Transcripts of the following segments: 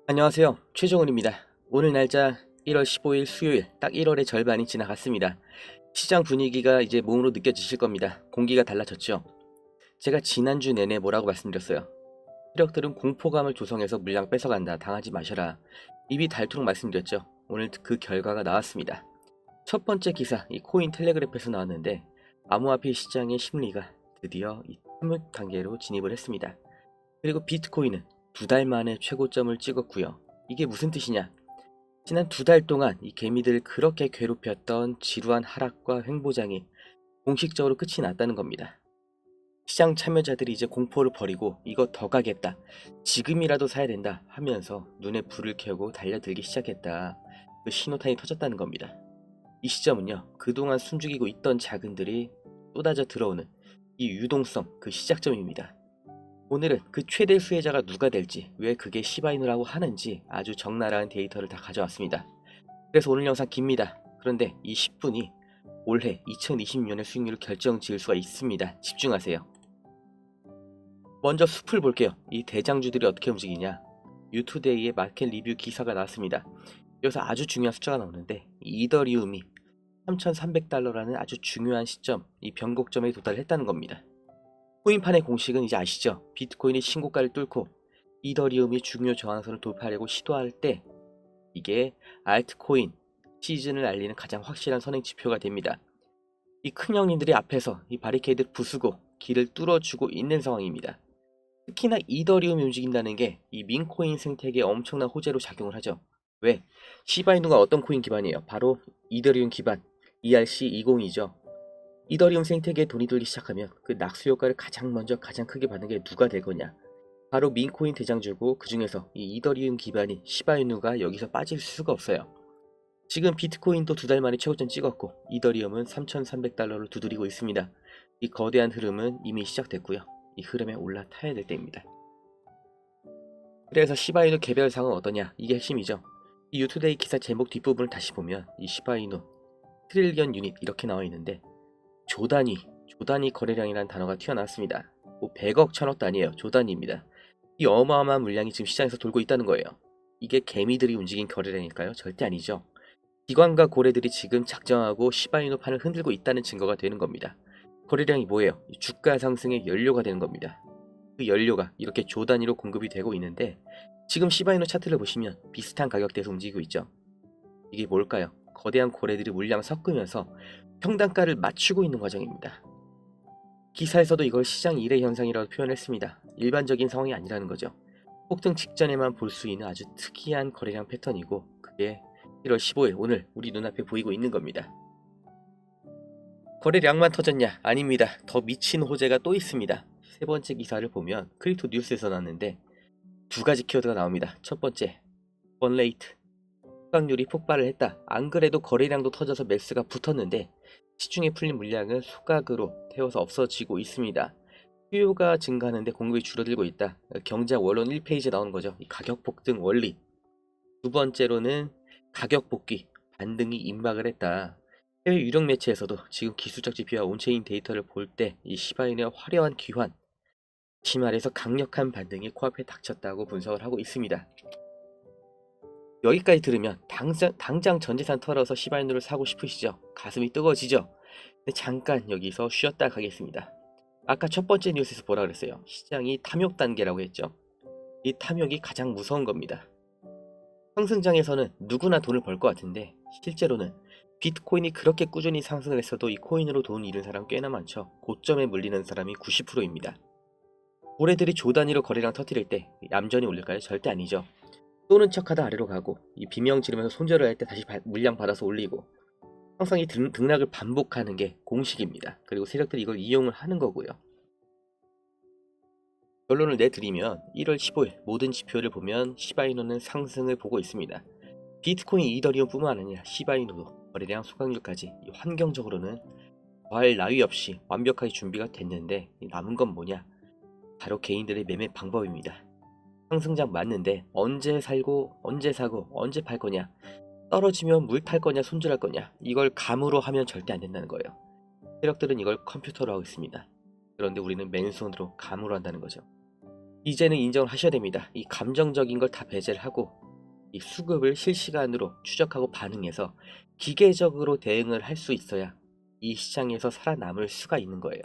안녕하세요. 최종훈입니다. 오늘 날짜 1월 15일 수요일, 딱 1월의 절반이 지나갔습니다. 시장 분위기가 이제 몸으로 느껴지실 겁니다. 공기가 달라졌죠. 제가 지난주 내내 뭐라고 말씀드렸어요. 세력들은 공포감을 조성해서 물량 뺏어간다. 당하지 마셔라. 입이 닳도록 말씀드렸죠. 오늘 그 결과가 나왔습니다. 첫 번째 기사, 이 코인 텔레그래프에서 나왔는데 암호화폐 시장의 심리가 드디어 이 탐욕 단계로 진입을 했습니다. 그리고 비트코인은 2달 만에 최고점을 찍었고요. 이게 무슨 뜻이냐? 지난 2달 동안 이 개미들을 그렇게 괴롭혔던 지루한 하락과 횡보장이 공식적으로 끝이 났다는 겁니다. 시장 참여자들이 이제 공포를 버리고 이거 더 가겠다, 지금이라도 사야 된다 하면서 눈에 불을 켜고 달려들기 시작했다. 그 신호탄이 터졌다는 겁니다. 이 시점은요, 그동안 숨죽이고 있던 자금들이 쏟아져 들어오는 이 유동성, 그 시작점입니다. 오늘은 그 최대 수혜자가 누가 될지, 왜 그게 시바이누라고 하는지 아주 적나라한 데이터를 다 가져왔습니다. 그래서 오늘 영상 깁니다. 그런데 이 10분이 올해 2020년의 수익률을 결정지을 수가 있습니다. 집중하세요. 먼저 숲을 볼게요. 이 대장주들이 어떻게 움직이냐. 유투데이의 마켓 리뷰 기사가 나왔습니다. 여기서 아주 중요한 숫자가 나오는데 이더리움이 3,300달러라는 아주 중요한 시점, 이 변곡점에 도달했다는 겁니다. 코인판의 공식은 이제 아시죠? 비트코인이 신고가를 뚫고 이더리움이 중요 저항선을 돌파하려고 시도할 때 이게 알트코인 시즌을 알리는 가장 확실한 선행 지표가 됩니다. 이 큰 형님들이 앞에서 이 바리케이드를 부수고 길을 뚫어주고 있는 상황입니다. 특히나 이더리움이 움직인다는 게 이 민코인 생태계에 엄청난 호재로 작용을 하죠. 왜? 시바이누가 어떤 코인 기반이에요? 바로 이더리움 기반 ERC20이죠. 이더리움 생태계에 돈이 돌기 시작하면 그 낙수 효과를 가장 먼저 가장 크게 받는 게 누가 될 거냐? 바로 민코인 대장주고, 그 중에서 이 이더리움 기반인 시바이누가 여기서 빠질 수가 없어요. 지금 비트코인도 2달 만에 최고점 찍었고 이더리움은 3,300달러를 두드리고 있습니다. 이 거대한 흐름은 이미 시작됐고요. 이 흐름에 올라타야 될 때입니다. 그래서 시바이누 개별상은 어떠냐? 이게 핵심이죠. 이 유투데이 기사 제목 뒷부분을 다시 보면 이 시바이누 트릴리언 유닛 이렇게 나와 있는데 조단위 거래량이라는 단어가 튀어나왔습니다. 뭐 100억 1000억 단위예요. 조단위입니다. 이 어마어마한 물량이 지금 시장에서 돌고 있다는 거예요. 이게 개미들이 움직인 거래량일까요? 절대 아니죠. 기관과 고래들이 지금 작정하고 시바이누 판을 흔들고 있다는 증거가 되는 겁니다. 거래량이 뭐예요? 주가 상승의 연료가 되는 겁니다. 그 연료가 이렇게 조 단위로 공급이 되고 있는데 지금 시바이누 차트를 보시면 비슷한 가격대에서 움직이고 있죠. 이게 뭘까요? 거대한 고래들이 물량을 섞으면서 평단가를 맞추고 있는 과정입니다. 기사에서도 이걸 시장 일의 현상이라고 표현했습니다. 일반적인 상황이 아니라는 거죠. 폭등 직전에만 볼 수 있는 아주 특이한 거래량 패턴이고, 그게 1월 15일 오늘 우리 눈앞에 보이고 있는 겁니다. 거래량만 터졌냐? 아닙니다. 더 미친 호재가 또 있습니다. 세 번째 기사를 보면 크립토 뉴스에서 나왔는데 2가지 키워드가 나옵니다. 첫 번째, 번레이트, 수강률이 폭발을 했다. 안 그래도 거래량도 터져서 매수가 붙었는데 시중에 풀린 물량은 소각으로 태워서 없어지고 있습니다. 수요가 증가하는데 공급이 줄어들고 있다. 경제학 원론 1페이지에 나오는 거죠. 이 가격 폭등 원리. 두 번째로는 가격 복귀, 반등이 임박을 했다. 해외 유력 매체에서도 지금 기술적 지표와 온체인 데이터를 볼 때 이 시바인의 화려한 귀환, 다시 말해서 강력한 반등이 코앞에 닥쳤다고 분석을 하고 있습니다. 여기까지 들으면 당장 전재산 털어서 시바이누를 사고 싶으시죠? 가슴이 뜨거워지죠? 근데 잠깐 여기서 쉬었다 가겠습니다. 아까 첫 번째 뉴스에서 뭐라 그랬어요? 시장이 탐욕 단계라고 했죠. 이 탐욕이 가장 무서운 겁니다. 상승장에서는 누구나 돈을 벌 것 같은데 실제로는 비트코인이 그렇게 꾸준히 상승을 했어도 이 코인으로 돈 잃은 사람 꽤나 많죠. 고점에 물리는 사람이 90%입니다. 고래들이 조 단위로 거래량 터뜨릴 때 얌전히 올릴까요? 절대 아니죠. 쏘는 척하다 아래로 가고, 이 비명 지르면서 손절을 할 때 다시 물량 받아서 올리고, 항상 이 등락을 반복하는 게 공식입니다. 그리고 세력들이 이걸 이용을 하는 거고요. 결론을 내드리면 1월 15일 모든 지표를 보면 시바이누는 상승을 보고 있습니다. 비트코인, 이더리움 뿐만 아니라 시바이누도 거래량 소각률까지 환경적으로는 더할 나위 없이 완벽하게 준비가 됐는데 남은 건 뭐냐? 바로 개인들의 매매 방법입니다. 상승장 맞는데 언제 살고 언제 사고 언제 팔 거냐, 떨어지면 물 탈 거냐 손절할 거냐, 이걸 감으로 하면 절대 안 된다는 거예요. 세력들은 이걸 컴퓨터로 하고 있습니다. 그런데 우리는 맨손으로 감으로 한다는 거죠. 이제는 인정을 하셔야 됩니다. 이 감정적인 걸 다 배제를 하고 이 수급을 실시간으로 추적하고 반응해서 기계적으로 대응을 할 수 있어야 이 시장에서 살아남을 수가 있는 거예요.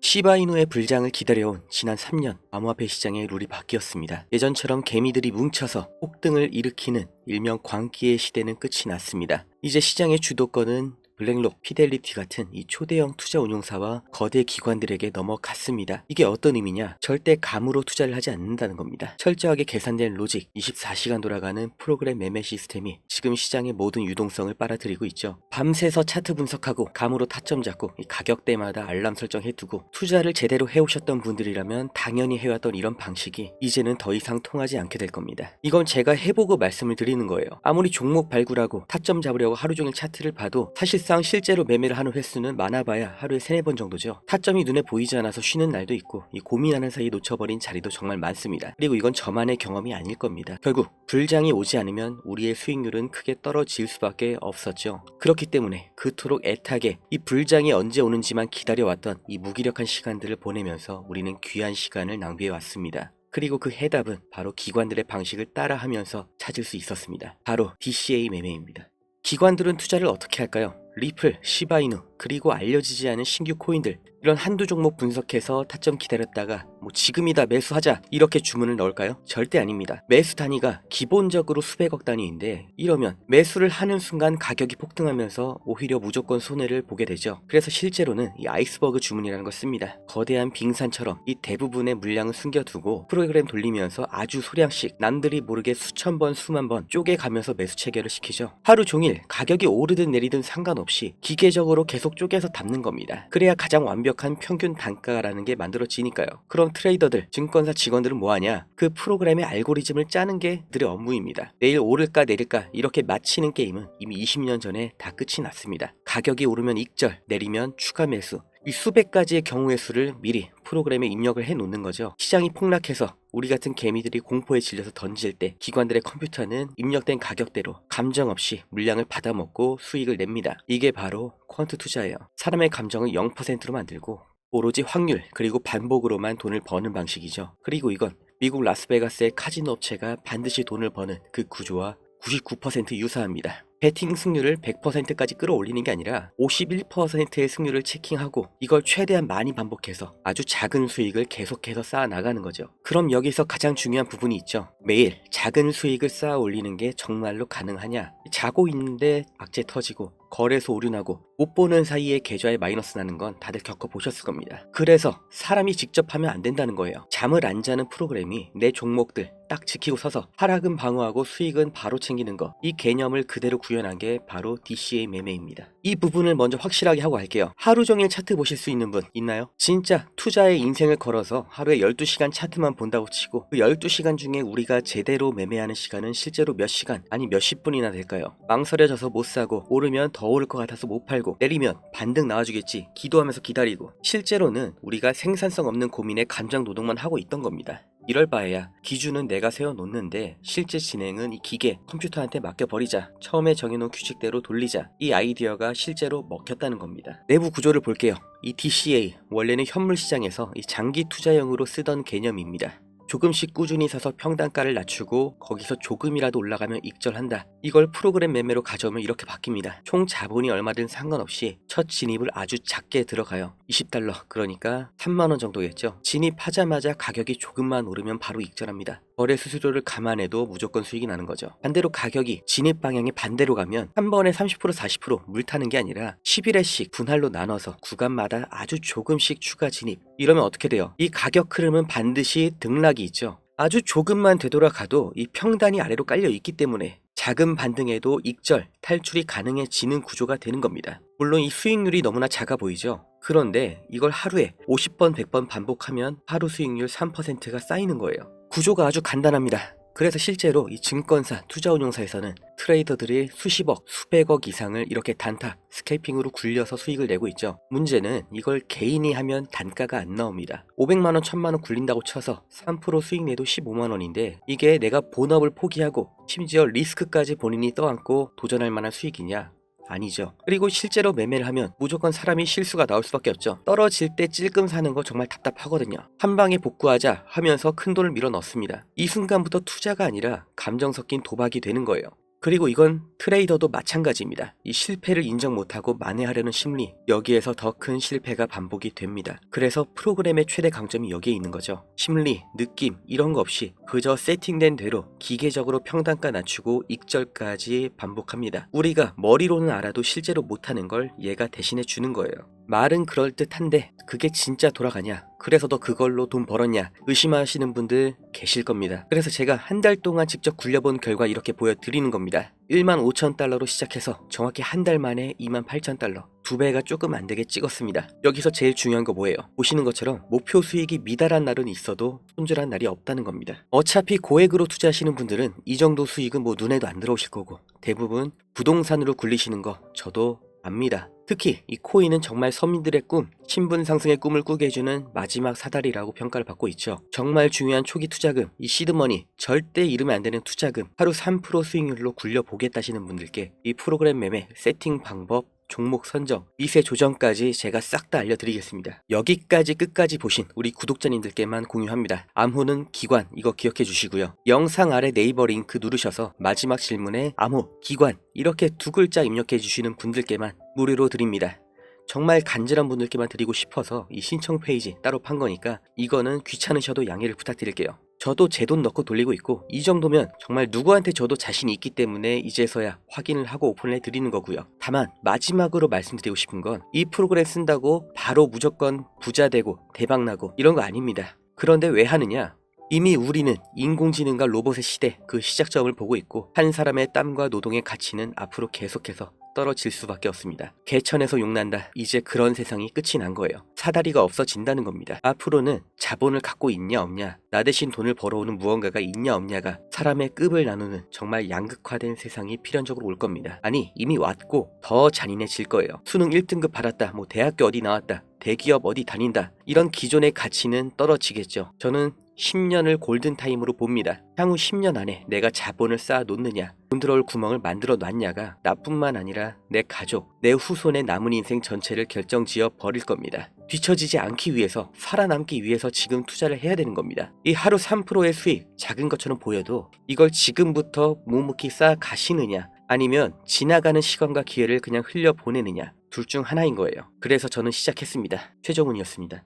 시바이누의 불장을 기다려온 지난 3년 암호화폐 시장의 룰이 바뀌었습니다. 예전처럼 개미들이 뭉쳐서 폭등을 일으키는 일명 광기의 시대는 끝이 났습니다. 이제 시장의 주도권은 블랙록, 피델리티 같은 이 초대형 투자 운용사와 거대 기관들에게 넘어갔습니다. 이게 어떤 의미냐? 절대 감으로 투자를 하지 않는다는 겁니다. 철저하게 계산된 로직, 24시간 돌아가는 프로그램 매매 시스템이 지금 시장의 모든 유동성을 빨아들이고 있죠. 밤새서 차트 분석하고 감으로 타점 잡고 이 가격대마다 알람 설정해두고 투자를 제대로 해오셨던 분들이라면 당연히 해왔던 이런 방식이 이제는 더 이상 통하지 않게 될 겁니다. 이건 제가 해보고 말씀을 드리는 거예요. 아무리 종목 발굴하고 타점 잡으려고 하루 종일 차트를 봐도 사실상 실제로 매매를 하는 횟수는 많아봐야 하루에 3-4번 정도죠. 타점이 눈에 보이지 않아서 쉬는 날도 있고 이 고민하는 사이 놓쳐버린 자리도 정말 많습니다. 그리고 이건 저만의 경험이 아닐 겁니다. 결국 불장이 오지 않으면 우리의 수익률은 크게 떨어질 수밖에 없었죠. 그렇기 때문에 그토록 애타게 이 불장이 언제 오는지만 기다려왔던 이 무기력한 시간들을 보내면서 우리는 귀한 시간을 낭비해왔습니다. 그리고 그 해답은 바로 기관들의 방식을 따라하면서 찾을 수 있었습니다. 바로 DCA 매매입니다. 기관들은 투자를 어떻게 할까요? 리플, 시바이누, 그리고 알려지지 않은 신규 코인들, 이런 한두 종목 분석해서 타점 기다렸다가 뭐 지금이다 매수하자 이렇게 주문을 넣을까요? 절대 아닙니다. 매수 단위가 기본적으로 수백억 단위인데 이러면 매수를 하는 순간 가격이 폭등하면서 오히려 무조건 손해를 보게 되죠. 그래서 실제로는 이 아이스버그 주문이라는 걸 씁니다. 거대한 빙산처럼 이 대부분의 물량을 숨겨두고 프로그램 돌리면서 아주 소량씩 남들이 모르게 수천 번 수만 번 쪼개가면서 매수 체결을 시키죠. 하루 종일 가격이 오르든 내리든 상관없이 기계적으로 계속 쪼개서 담는 겁니다. 그래야 가장 완벽한 평균 단가라는 게 만들어지니까요. 그럼 트레이더들, 증권사 직원들은 뭐하냐? 그 프로그램의 알고리즘을 짜는 게 그들의 업무입니다. 내일 오를까 내릴까 이렇게 맞히는 게임은 이미 20년 전에 다 끝이 났습니다. 가격이 오르면 익절, 내리면 추가 매수, 이 수백 가지의 경우의 수를 미리 프로그램에 입력을 해 놓는 거죠. 시장이 폭락해서 우리 같은 개미들이 공포에 질려서 던질 때 기관들의 컴퓨터는 입력된 가격대로 감정 없이 물량을 받아먹고 수익을 냅니다. 이게 바로 퀀트 투자예요. 사람의 감정을 0%로 만들고 오로지 확률 그리고 반복으로만 돈을 버는 방식이죠. 그리고 이건 미국 라스베가스의 카지노 업체가 반드시 돈을 버는 그 구조와 99% 유사합니다. 배팅 승률을 100%까지 끌어올리는 게 아니라 51%의 승률을 체킹하고 이걸 최대한 많이 반복해서 아주 작은 수익을 계속해서 쌓아 나가는 거죠. 그럼 여기서 가장 중요한 부분이 있죠. 매일 작은 수익을 쌓아 올리는 게 정말로 가능하냐? 자고 있는데 악재 터지고 거래소 오류나고 못 보는 사이에 계좌에 마이너스 나는 건 다들 겪어보셨을 겁니다. 그래서 사람이 직접 하면 안 된다는 거예요. 잠을 안 자는 프로그램이 내 종목들 딱 지키고 서서 하락은 방어하고 수익은 바로 챙기는 거, 이 개념을 그대로 구현한 게 바로 DCA 매매입니다. 이 부분을 먼저 확실하게 하고 갈게요. 하루 종일 차트 보실 수 있는 분 있나요? 진짜 투자에 인생을 걸어서 하루에 12시간 차트만 본다고 치고 그 12시간 중에 우리가 제대로 매매하는 시간은 실제로 몇 시간 아니 몇십 분이나 될까요? 망설여져서 못 사고 오르면 더 오를 것 같아서 못 팔고 내리면 반등 나와주겠지 기도하면서 기다리고 실제로는 우리가 생산성 없는 고민에 감정 노동만 하고 있던 겁니다. 이럴 바에야 기준은 내가 세워놓는데 실제 진행은 이 기계, 컴퓨터한테 맡겨버리자. 처음에 정해놓은 규칙대로 돌리자. 이 아이디어가 실제로 먹혔다는 겁니다. 내부 구조를 볼게요. 이 DCA, 원래는 현물 시장에서 이 장기 투자용으로 쓰던 개념입니다. 조금씩 꾸준히 사서 평단가를 낮추고 거기서 조금이라도 올라가면 익절한다. 이걸 프로그램 매매로 가져오면 이렇게 바뀝니다. 총 자본이 얼마든 상관없이 첫 진입을 아주 작게 들어가요. $20, 그러니까 3만원 정도겠죠. 진입하자마자 가격이 조금만 오르면 바로 익절합니다. 거래 수수료를 감안해도 무조건 수익이 나는 거죠. 반대로 가격이 진입 방향이 반대로 가면 한 번에 30% 40% 물타는 게 아니라 11회씩 분할로 나눠서 구간마다 아주 조금씩 추가 진입. 이러면 어떻게 돼요? 이 가격 흐름은 반드시 등락이 있죠. 아주 조금만 되돌아가도 이 평단이 아래로 깔려 있기 때문에 작은 반등에도 익절, 탈출이 가능해지는 구조가 되는 겁니다. 물론 이 수익률이 너무나 작아 보이죠. 그런데 이걸 하루에 50번, 100번 반복하면 하루 수익률 3%가 쌓이는 거예요. 구조가 아주 간단합니다. 그래서 실제로 이 증권사, 투자운용사에서는 트레이더들이 수십억, 수백억 이상을 이렇게 단타, 스케이핑으로 굴려서 수익을 내고 있죠. 문제는 이걸 개인이 하면 단가가 안 나옵니다. 500만원, 1000만원 굴린다고 쳐서 3% 수익 내도 15만원인데 이게 내가 본업을 포기하고 심지어 리스크까지 본인이 떠안고 도전할 만한 수익이냐? 아니죠. 그리고 실제로 매매를 하면 무조건 사람이 실수가 나올 수밖에 없죠. 떨어질 때 찔끔 사는 거 정말 답답하거든요. 한 방에 복구하자 하면서 큰 돈을 밀어 넣습니다. 이 순간부터 투자가 아니라 감정 섞인 도박이 되는 거예요. 그리고 이건 트레이더도 마찬가지입니다. 이 실패를 인정 못하고 만회하려는 심리, 여기에서 더 큰 실패가 반복이 됩니다. 그래서 프로그램의 최대 강점이 여기에 있는 거죠. 심리, 느낌 이런 거 없이 그저 세팅된 대로 기계적으로 평단가 낮추고 익절까지 반복합니다. 우리가 머리로는 알아도 실제로 못하는 걸 얘가 대신해 주는 거예요. 말은 그럴듯한데 그게 진짜 돌아가냐, 그래서 너 그걸로 돈 벌었냐 의심하시는 분들 계실 겁니다. 그래서 제가 한 달 동안 직접 굴려본 결과 이렇게 보여드리는 겁니다. 15,000달러로 시작해서 정확히 한 달 만에 28,000달러, 2배가 조금 안되게 찍었습니다. 여기서 제일 중요한 거 뭐예요? 보시는 것처럼 목표 수익이 미달한 날은 있어도 손절한 날이 없다는 겁니다. 어차피 고액으로 투자하시는 분들은 이 정도 수익은 뭐 눈에도 안 들어오실 거고, 대부분 부동산으로 굴리시는 거 저도 압니다. 특히 이 코인은 정말 서민들의 꿈, 신분 상승의 꿈을 꾸게 해주는 마지막 사다리라고 평가를 받고 있죠. 정말 중요한 초기 투자금, 이 시드머니, 절대 잃으면 안 되는 투자금, 하루 3% 수익률로 굴려보겠다시는 분들께 이 프로그램 매매, 세팅 방법, 종목 선정, 미세 조정까지 제가 싹 다 알려드리겠습니다. 여기까지 끝까지 보신 우리 구독자님들께만 공유합니다. 암호는 기관, 이거 기억해 주시고요. 영상 아래 네이버 링크 누르셔서 마지막 질문에 암호, 기관 이렇게 2글자 입력해 주시는 분들께만 무료로 드립니다. 정말 간절한 분들께만 드리고 싶어서 이 신청 페이지 따로 판 거니까 이거는 귀찮으셔도 양해를 부탁드릴게요. 저도 제 돈 넣고 돌리고 있고, 이 정도면 정말 누구한테 줘도 자신이 있기 때문에 이제서야 확인을 하고 오픈을 해드리는 거고요. 다만 마지막으로 말씀드리고 싶은 건 이 프로그램 쓴다고 바로 무조건 부자 되고 대박나고 이런 거 아닙니다. 그런데 왜 하느냐? 이미 우리는 인공지능과 로봇의 시대, 그 시작점을 보고 있고, 한 사람의 땀과 노동의 가치는 앞으로 계속해서 떨어질 수밖에 없습니다. 개천에서 용난다. 이제 그런 세상이 끝이 난 거예요. 사다리가 없어진다는 겁니다. 앞으로는 자본을 갖고 있냐 없냐, 나 대신 돈을 벌어오는 무언가가 있냐 없냐가 사람의 급을 나누는 정말 양극화된 세상이 필연적으로 올 겁니다. 아니, 이미 왔고 더 잔인해질 거예요. 수능 1등급 받았다, 뭐 대학교 어디 나왔다, 대기업 어디 다닌다, 이런 기존의 가치는 떨어지겠죠. 저는 10년을 골든타임으로 봅니다. 향후 10년 안에 내가 자본을 쌓아 놓느냐, 돈 들어올 구멍을 만들어 놨냐가 나뿐만 아니라 내 가족, 내 후손의 남은 인생 전체를 결정지어 버릴 겁니다. 뒤처지지 않기 위해서, 살아남기 위해서 지금 투자를 해야 되는 겁니다. 이 하루 3%의 수익, 작은 것처럼 보여도 이걸 지금부터 묵묵히 쌓아 가시느냐, 아니면 지나가는 시간과 기회를 그냥 흘려보내느냐, 둘 중 하나인 거예요. 그래서 저는 시작했습니다. 최정훈이었습니다.